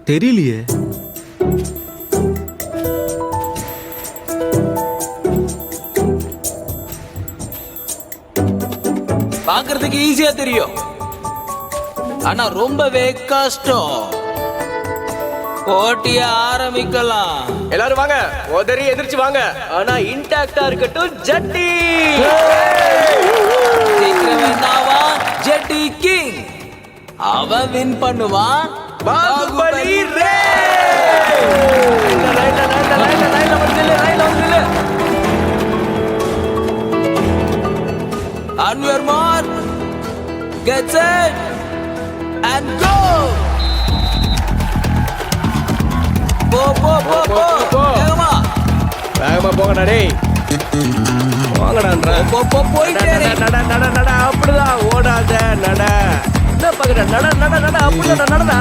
தெரியலையே. பாக்குறதுக்கு ஈஸியா தெரியும், ஆனா ரொம்பவே கஷ்டம். போட்டிய ஆரம்பிக்கலாம். எல்லாரும் வாங்க, உதறி எதிர்த்து வாங்க. ஆனா இன்டாக்டா இருக்கட்டும் ஜட்டி. சீக்கிரம் என்னவா? ஜெட்டி கிங் அவன் வின் பண்ணுவான். பாகுபலி ரே. லைன்ல வந்து. On your mark, get set, and go! போ வேகமா போங்கடா டேய். போங்கடான்றா. போயிட்டே இரு. நட அப்படிதான் ஓடாத நட. என்ன பாக்குற? நட அப்படிதான் நடடா.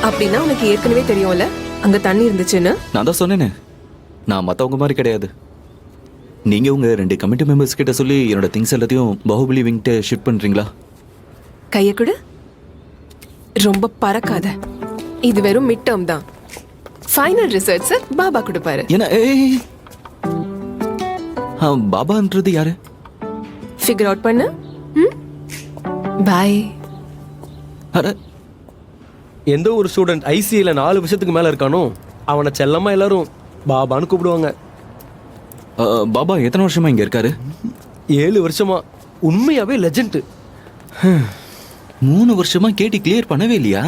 அப்படின்னா உனக்கு ஏற்கனவே தெரியும்ல அங்க தண்ணி இருந்துச்சுன்னு. நான் தான் சொன்னேனே, நான் மற்றவங்க மாதிரி கிடையாது. நீங்கள் உங்கள் 2 கமிட்டி மெம்பர்ஸ் கிட்ட சொல்லி என்னோட திங்ஸ் எல்லாத்தையும் பாகுபலி விங்கிட்ட ஷிஃப்ட் பண்ணுறீங்களா? கைய கொடு. ரொம்ப பறக்காத, இது வெறும் மிட் டேர்ம் தான். ஃபைனல் ரிசல்ட்ஸ் பாபா கொடுப்பாரு. என்ன பாபான்றது யாரு? ஃபிகர் அவுட் பண்ணு. பை. அட, எந்த ஒரு ஸ்டூடெண்ட் ஐசிஐல 4 வருஷத்துக்கு மேல இருக்கானோ அவனை செல்லமா எல்லாரும் பாபான்னு கூப்பிடுவாங்க. பாபா எத்தனை வருஷமா இங்க இருக்காரு? 7 வருஷமா. உண்மையாவே லெஜெண்ட். 3 வருஷமா கேட்டி கிளியர் பண்ணவே இல்லையா?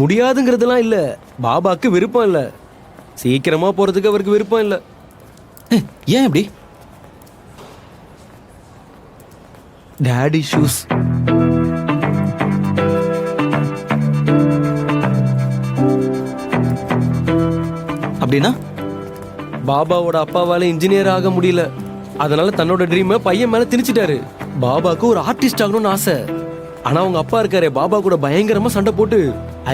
முடியாதுங்கிறதுலாம் இல்ல, பாபாக்கு விருப்பம் இல்ல. சீக்கிரமா போறதுக்கு அவருக்கு விருப்பம் இல்ல. ஏன் அப்படி? Daddy shoes. அப்படின்னா பாபாவோட அப்பாவால இன்ஜினியர் ஆக முடியல, அதனால தன்னோட ட்ரீமை பையன் மேல திணிச்சிட்டாரு. பாபாக்கு ஒரு ஆர்டிஸ்ட் ஆகணும்னு ஆசை. ஆனா அவங்க அப்பா இருக்காரு, பாபா கூட பயங்கரமா சண்டை போட்டு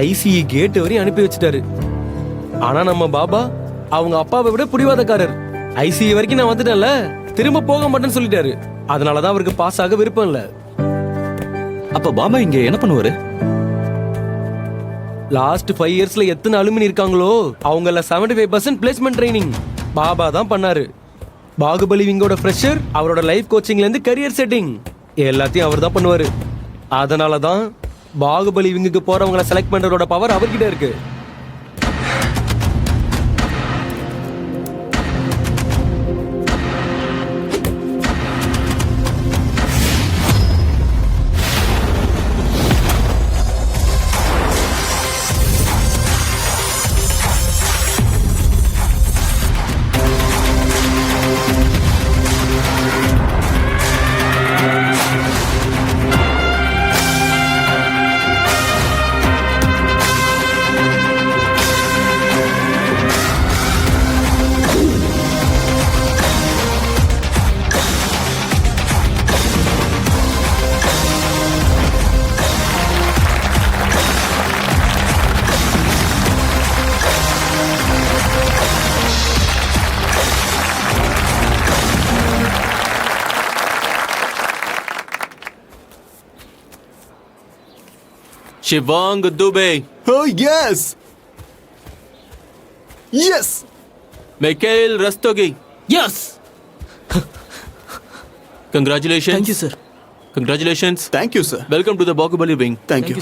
ஐசிஇ கேட் வரையும் அனுப்பி வச்சுட்டாரு. ஆனா நம்ம பாபா அவங்க அப்பாவை விட புடிவாதக்காரர். ஐசிஇ வரைக்கும் நான் வந்துட்டேன்ல, திரும்ப போக மாட்டேன்னு சொல்லிட்டாரு. அதனாலதான் அவருக்கு பாஸ் ஆக விருப்பம் இல்ல. அப்ப பாபா இங்க என்ன பண்ணுவாரு? லாஸ்ட் 5 இயர்ஸ்ல எத்தனை அலுமினி இருக்காங்களோ அவங்கள 75% பிளேஸ்மெண்ட் ட்ரைனிங் பாபா தான் பண்ணாரு. பாகுபலி விங்கோட ஃப்ரெஷர், அவரோட லைஃப் கோச்சிங்ல இருந்து கரியர் செட்டிங் எல்லாத்தையும் அவர் தான் பண்ணுவாரு. அதனாலதான் பாகுபலி விங்குக்கு போறவங்களை செலக்ட் பண்றதோட பவர் அவர்கிட்ட இருக்கு. Shivang Dubey. Oh, yes! Yes! Mikhail Rastogi. Yes! Congratulations. Thank you, sir. Congratulations. Thank you sir. Welcome to the Bahubali wing. Thank you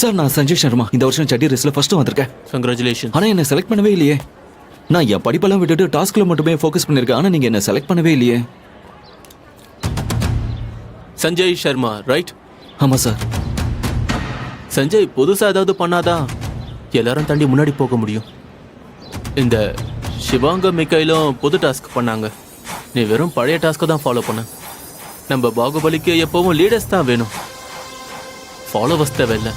sir நான் சஞ்சய் சர்மா இந்த வருஷம் சட்டி ரேஸ்ல ஃபர்ஸ்ட் வந்திருக்கேன். Congratulations. ஆனா என்ன செலக்ட் பண்ணவே இல்லையே. நான் என் படிப்பெல்லாம் விட்டுட்டு டாஸ்க்ல மட்டுமே ஃபோக்கஸ் பண்ணிருக்கேன். ஆனா நீங்க என்ன செலக்ட் பண்ணவே இல்லையே. சஞ்சய் சர்மா, right? ஆமா சார். சஞ்சய் புதுசா ஏதாவது பண்ணாதான் எல்லாரும் தாண்டி முன்னாடி போக முடியும். இந்த சிவாங்க மிக்கையிலும் புது டாஸ்க் பண்ணாங்க. நீ வெறும் பழைய டாஸ்க்கை தான் ஃபாலோ பண்ண. நம்ம பாகுபலிக்கு எப்பவும் லீடர்ஸ் தான் வேணும், ஃபாலோவர்ஸ் தேவையில்லை.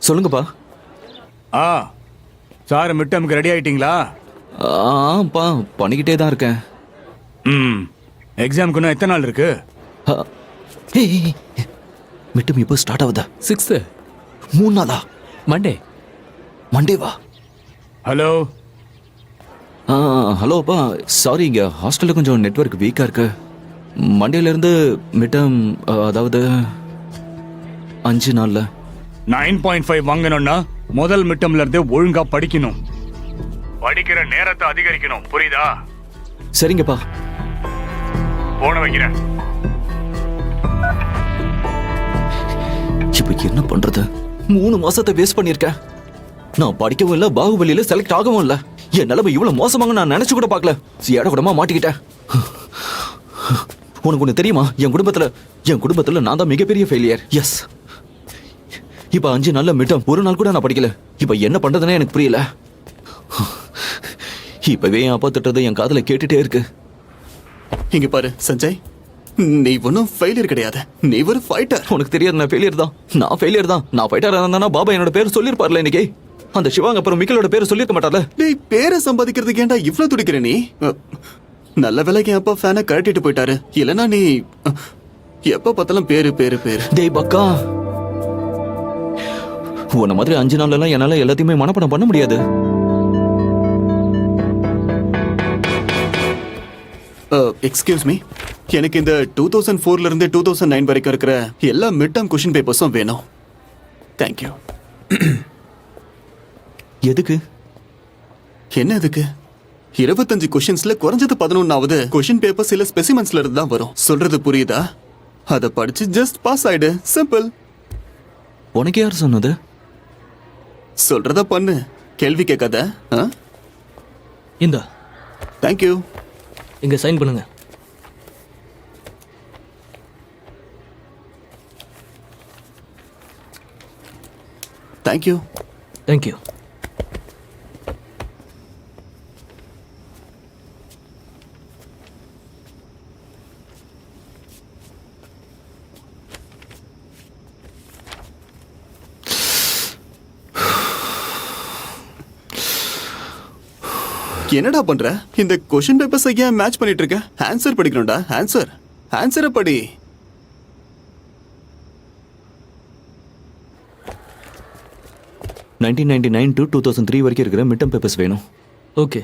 சொல்லுங்கப்பா. சார் மிட் டர்முக்கு ரெடி ஆயிட்டீங்களா? ஆப்பா பண்ணிக்கிட்டே தான் இருக்கேன். எக்ஸாமுக்கு இன்னும் எத்தனை நாள் இருக்கு? மிட்டம் இப்போ ஸ்டார்ட் ஆகுதா? 6th 3 நாளா? மண்டேவா? ஹலோ ஹலோப்பா, சாரி இங்க ஹாஸ்டல்ல கொஞ்சம் நெட்வொர்க் வீக்கா இருக்கு. மண்டேல இருந்து மிட்டம், அதாவது 5 நாள்ல 9.5 வாங்கணும்னா முதல் மிட்டம்ல இருந்து ஒழுங்கா படிக்கணும். படிக்கிற நேரத்தை அதிகரிக்கணும், புரியுதா? சரிங்கப்பா. போன வைக்கிறேன். இப்ப என்ன பண்றது? 3 மாசத்தை வேஸ்ட் பண்ணிருக்கேன். நான் படிக்கவும் இல்ல, பாகுபலியில செலக்ட் ஆகவும் இல்ல. என் நிலைமை இவ்வளவு மோசமாக நான் நினைச்சு கூட பார்க்கல. ஏட கூடமா மாட்டிக்கிட்டேன். உனக்கு ஒண்ணு தெரியுமா? என் குடும்பத்துல நான் தான் மிகப்பெரிய ஃபெயிலியர். எஸ். இப்ப 5 நாள்ல மிட்டம், ஒரு நாள் கூட நான் படிக்கல. இப்ப என்ன பண்றதுன்னே எனக்கு புரியல. இப்பவே என் அப்பா திட்டத்தை என் காதுல கேட்டுட்டே இருக்கு. இங்க பாரு சஞ்சய், நீ ஒன்றும் ஃபெயிலியர் கிடையாது, நீ ஒரு ஃபைட்டர். உனக்கு தெரியாது நான் ஃபெயிலியர் தான். நான் ஃபைட்டரா இருந்தானா பாபா என்னோட பேர் சொல்லிருப்பார்ல இன்னைக்கு. அந்த சிவாங்க அப்புறம் மிக்கலோட பேரை சொல்லிருக்க மாட்டார்ல. நீ பேரை சம்பாதிக்கிறதுக்கு ஏன்டா இவ்வளவு துடிக்கிற நீ? நல்ல வேலைக்கு என் அப்பா ஃபேனை கழட்டிட்டு போயிட்டாரு. இல்லைன்னா நீ எப்ப பார்த்தாலும் பேரு பேரு பேரு. டேய் பக்கா, உன்ன மாதிரி 5 நாள்ல என்னால எல்லாத்தையுமே மனப்பாடம் பண்ண முடியாது. எக்ஸ்கியூஸ் மீ, எனக்கு இந்த 2004ல இருந்து 2009 வரைக்கும் இருக்கிற எல்லா மிட் டர்ம் கொஸ்டின் பேப்பர்ஸும் வேணும். தேங்க்யூ. எதுக்கு? என்ன எதுக்கு? 25 கொஸ்டின்ஸ்ல குறைஞ்சது 11வது கொஸ்டின் பேப்பர் சில ஸ்பெசிமென்ஸ்ல இருந்து தான் வரும். சொல்றது புரியுதா? அதை படிச்சு ஜஸ்ட் பாஸ் ஆயிடு, சிம்பிள். உனக்கு யார் சொன்னது? சொல்றத பண்ணு, கேள்வி கேட்காத. இந்த தேங்க்யூ. இங்க சைன் பண்ணுங்க. தேங்க்யூ. தேங்க்யூ. என்னடா பண்ற? இந்த கொஸ்டின் பேப்பர்ஸ் ஏன் மேட்ச் பண்ணிட்டு இருக்க? ஆன்சர் படிக்கணும்டா. ஆன்சரை படி. நைன்டீன் 1999 to 2003 வரைக்கும் இருக்கிற மிட்டம் பேப்பர்ஸ் வேணும். ஓகே.